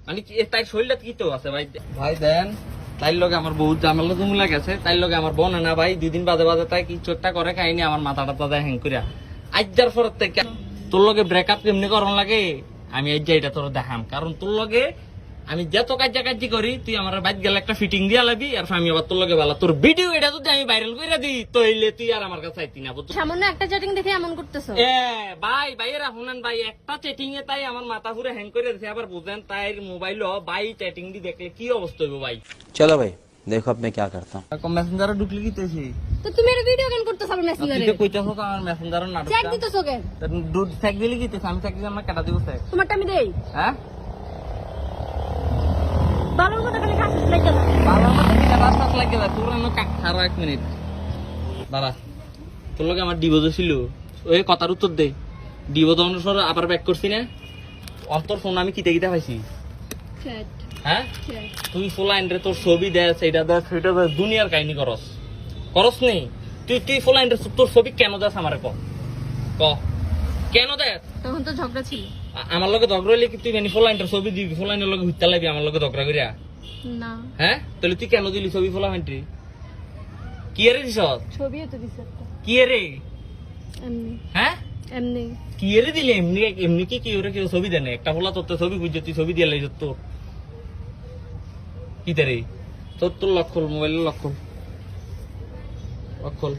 মানে তাই শরীরটা কি তো আছে ভাই? ভাই দেন, তাই লগে আমার বহুত ঝামেলা জমুলা গেছে, তাই লগে আমার বোন না ভাই 2 দিন বাদে বাদে তাই কিছু একটা করে খাইনি, আমার মাথাটা তাজা হ্যাং করিয়া আজ্জার পর থেকে তোর লগে ব্রেকআপ কেমনি করন লাগে আমি এই যে এটা তোর দেখাম। কারণ তোর লগে আমি যত কার্যি করি তুই আমার বাইক গেলে একটা ফিটিং দিয়া লাবি, আর আমি আবার তোর লগে বলা তোর ভিডিও এটা যদি আমি ভাইরাল করে দিই তাইলে তুই আর আমার কাছে আইতি না। সামান্য একটা চ্যাটিং দেখে এমন করতেছো? ভাই ভাইয়েরা শুনেন ভাই, একটা চ্যাটিং এ তাই আমার মাথা পুরো হ্যাং করে দিয়েছে। আবার বুঝেন তাই মোবাইল ভাই চ্যাটিং দি দেখলে কি অবস্থা হইব ভাই। चलो भाई देखो अब मैं क्या करता हूँ। মেসেঞ্জারে ঢুকলি কিতেছি তো তুমি এর ভিডিও কেন করতেছ আমার মেসেঞ্জারে? তুই তো কইতাছো তো আমার মেসেঞ্জারে নাটক চেক দিতেছো কেন? দুধ চেক দিলি কিতেছ, আমি চেক দিলাম না কাটা দিব চেক। তোমারটা আমি দেই। হ্যাঁ বাবার কথা খালি খাসিস লাগে না। বাবার মতো কি কাটা সাত লাগে না তোর না খারাপ। 1 মিনিট দাঁড়া, তোর লগে আমার ডিভোর্স ছিল, ওই কথার উত্তর দে। ডিভোর্স অনুসার আবার ব্যাক করছি না, অন্তর ফোন আমি কিতে কিতে পাইছি। চ্যাট হ্যাঁ চ্যাট তুই ফোলাইন রে তোর ছবি দেয়, সেইটা দেয়, সেটা দেয়, দুনিয়ার কাহিনী করস নেই। তুই ফোলাইন রে তোর ছবি কেন দেস আমারে ক কেন দেস? তখন তো ঝগড়া ছিল। আমার লগে ঝগড়া হইলে কি তুই মানে ফোলাইনটার ছবি দিবি? ফোলাইনের লগে হুইতা লাগবি আমার লগে ঝগড়া করিয়া? না হ্যাঁ তাহলে তুই কেন দিলি ছবি ফোলাইনটি? কি এরে দিস? ছবিও তো দিছ একটা। কি এরে? এমনি হ্যাঁ এমনি কি এরে দিলি? এমনি এমনি কি ওরে কেউ ছবি দেয় না? একটা ফোলা তোর ছবি বুঝছে তুই ছবি দিয়ে লাইছ তোর কি তারে তোর লক্ষল মোবাইলের লক্ষল লক্ষল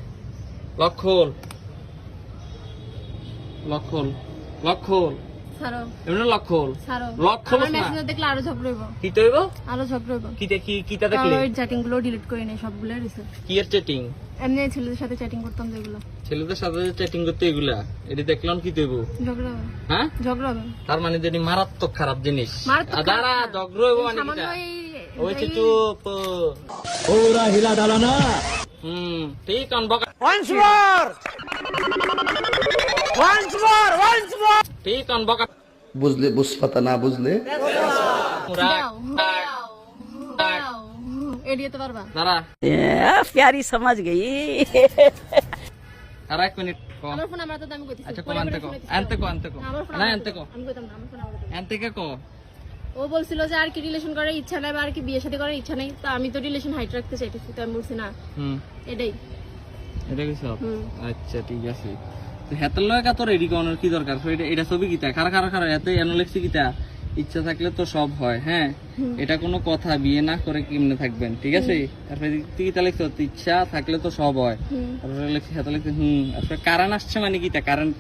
লক্ষল লক্ষল লক্ষল ছাড়ো এমনি লক্ষল ছাড়ো। লক্ষল আমার না মেসেঞ্জার দেখলে আরো ঝগড়া হইব। কি তৈব আরো ঝগড়া হইব। কিটা দেখলি? ওই চ্যাটিং গুলো ডিলিট করে নেই সবগুলো রিসেট। কি এর চ্যাটিং? এমনি ছেলেদের সাথে চ্যাটিং করতাম যেগুলো। ছেলেদের সাথে চ্যাটিং করতে এগুলা এটি দেখলাম কি তৈব? ঝগড়া হবে। হ্যাঁ ঝগড়া হবে। তার মানে যেটি মারাত্মক খারাপ জিনিস। মারাত্মক দাঁড়া খারাপ। ঝগড়া হইব মানে সামান্য কিটা? এই ওই চুপ पूरा हिला डाला ना। ঠিক অনবকা ঠিক অনবকা বুঝলে বুঝপাতা না বুঝলে দাও। দাও। এড়িয়ে তো পারবা। দাঁড়া प्यारी समझ गई। আর 1 মিনিট আমার ফোন আমার তো আমি কইতেছি। আচ্ছা কো আনতে কো আনতে কো আমার ফোন না আনতে কো আমি কইতাম না আমার ফোন আমার কইতাম। আনতে কে কো ও বলছিল যে আর কি রিলেশন করার ইচ্ছা নাই বা আর কি বিয়ে শাদী করার ইচ্ছা নাই, তো আমি তো রিলেশন হাইট রাখতে চাইতেছি, তো আমি বলছি না এটাই। এটা কি সব? হুম। আচ্ছা ঠিক আছে। তো হেতার লয় কা তোর রেডি করানোর কি দরকার? এটা ছবি কিতা খারা এতে এনোলেক্সি কিতা? ইচ্ছা থাকলে তো সব হয়। হ্যাঁ এটা কোনো কথা? বিয়ে না করে কেমনে থাকবেন? ঠিক আছে। তারপরে তুই কিতা লিখছ? ইচ্ছা থাকলে তো সব হয়। তারপরে লিখছি হেতা লিখছি তারপরে কারণ আসছে মানে কিতা? কারেন্ট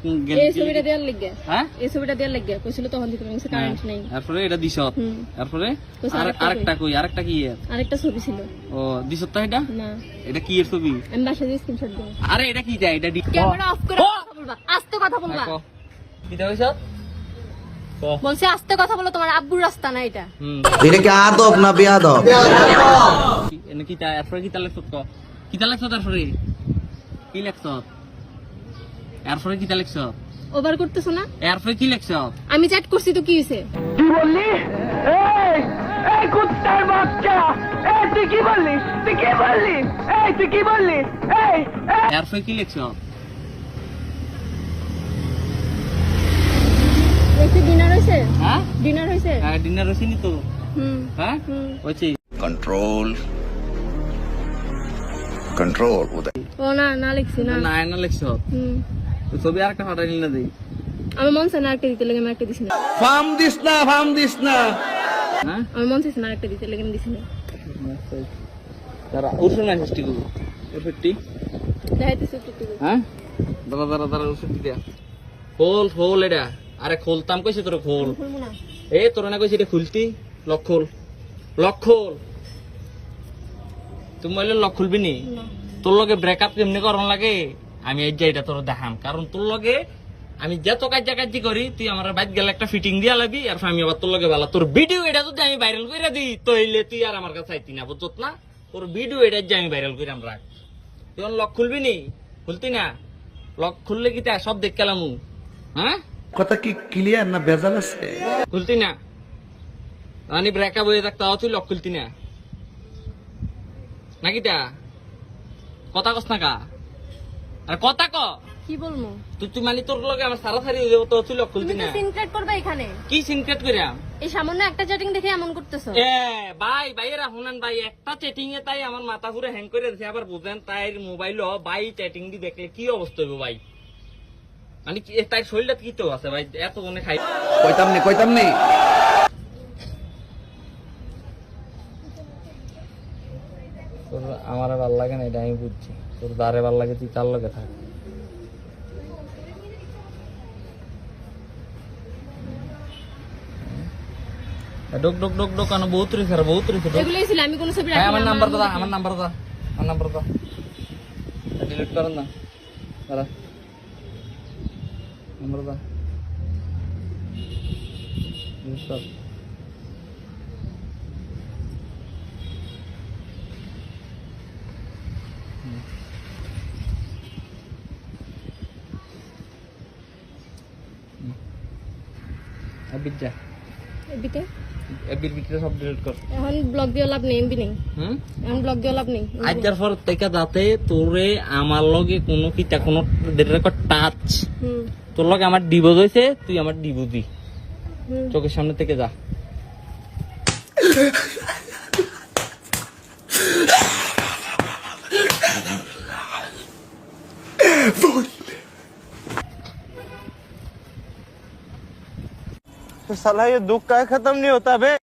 এই ছবিটা দেওয়ার লাগে। হ্যাঁ এই ছবিটা দেওয়ার লাগে কইছিল তখন দিতে আমি কারেন্ট নাই। তারপরে এটা দিছ। হুম। তারপরে কইছে আরেকটা কই? আরেকটা কি এর? আরেকটা ছবি ছিল। ও দিছ তো এটা? না এটা কি এর ছবি? আমি বাসায় দিয়ে স্ক্রিনশট দেব। আরে এটা কি যায়? এটা ক্যামেরা অফ করে কথা বলবা, আস্তে কথা বলবা। কিতা হইছ? বলছে আস্তে কথা বলো, তোমার আব্বুর রাস্তা না এটা। এটা কি আদব না বেয়াদব? এনে কিতা এরপরে কিতা লেখছ? কিতা লেখছ? তারপরে কি লেখছ? এরপরে কিতা লেখছ? ওভার করতেছো না? এরপরে কি লেখছ? আমি চ্যাট করছি তো কি হইছে? কি বললি? এই কুত্তার বাচ্চা, তুই কি বললি? তুই কি বললি? তুই কি বললি? এরপরে কি লেখছ? দেখি ডিনার হইছে? হ্যাঁ ডিনার হইছে? হ্যাঁ ডিনার হইছিনি তো? হুম হ্যাঁ হইছে। কন্ট্রোল কন্ট্রোল উদয় ও না না লিখছি না। না না লেখছ হুম তো ছবি আরেকটা ফাটাইলি না দেই? আমার মন চায় না একটা দিতে লাগে, আমি একটা দিছি না। ফার্ম দিস না হ্যাঁ আমার মন চাইছে না একটা দিতে লাগে, আমি দিছি না। দাঁড়া ওষুধ না সৃষ্টি করবো ওষুধটি। দেখাইতেছি একটু একটু করে। হ্যাঁ দাঁড়া ওষুধ দিয়া খোল এটা। আরে খোলতাম কইছি তোর খোল। খুলবো না। এ তোর না কইছি এটা খুলতি। লক খোল তুমি বললে লক খুলবি নি? না। তোর লগে ব্রেকআপ কেমনি করন লাগে আমি এই যে এটা তোর দেখাম। কারণ তোর লগে আমি যত কার্যি করি তুই আমার বাইক গেলে একটা ফিটিং দিয়া লাবি, আর আমি আবার তোর লগে বলা তোর ভিডিও এটা যদি আমি ভাইরাল করে দিই তাইলে তুই আর আমার কাছে আইতি না, বুঝছত না? তোর ভিডিও এটা যে আমি ভাইরাল করে আমরা তুই লক খুলবি নি? খুলতি না? লক খুললে কি তা সব দেখ গেলাম? হ্যাঁ কথা কি ক্লিয়ার না ভেজাল আছে? খুলতি না? রানি ব্রেকআপ হয়ে থাকতে তুই লক খুলতি না নাকি? তা কথা কস না কা? আর কথা ক কি বলবো? তুই মানে তোর লগে আমার সারাসারি হয়ে যাবো, তো তুই লক খুলতি তুমি না। তো সিনক্রেট করবে এখানে। কি সিনক্রেট করিয়া? এই সামান্য একটা চ্যাটিং দেখে এমন করতেছো? ভাই ভাইয়েরা শুনেন ভাই, একটা চ্যাটিং এ তাই আমার মাথা পুরো হ্যাং করে দিয়েছে। আবার বুঝেন তাই মোবাইলও ভাই চ্যাটিং দি দেখলে কি অবস্থা হইব ভাই? মানে তাই শরীরটা কি তো আছে ভাই, এত মনে খাই কইতাম নি তোর আমার ভাল লাগে না, এটা আমি বুঝছি। তোর দারে ভাল লাগে, তুই তার লগে থাক। ডোক ডোক ডোক ডোক কানো বহুত রে স্যার, বহুত রে। এগুলোই ছিল, আমি কোনো ছবি রাখি হ্যাঁ, না। আমার নাম্বার দাও, আমার নাম্বার দাও, আমার নাম্বার দাও। ডিলিট করেন না, দাঁড়া, নাম্বার দাও, ডিলিট কর। বিদ্যা এবিতে এবির ভিতরে সব ডিলিট কর। এখন ব্লগ দিয়ে লাভ নেই, এমবি নেই। এখন ব্লগ দিয়ে লাভ নেই। আজকের পর থেকে যাতে তোরে আমার লগে কোনো কিতা কোনো টাচ, তোর লগে আমার ডিভোর্স হয়েছে, তুই আমার ডিভোর্স দি, চোখের সামনে থেকে যা। साला ये दुख का खत्म नहीं होता बे।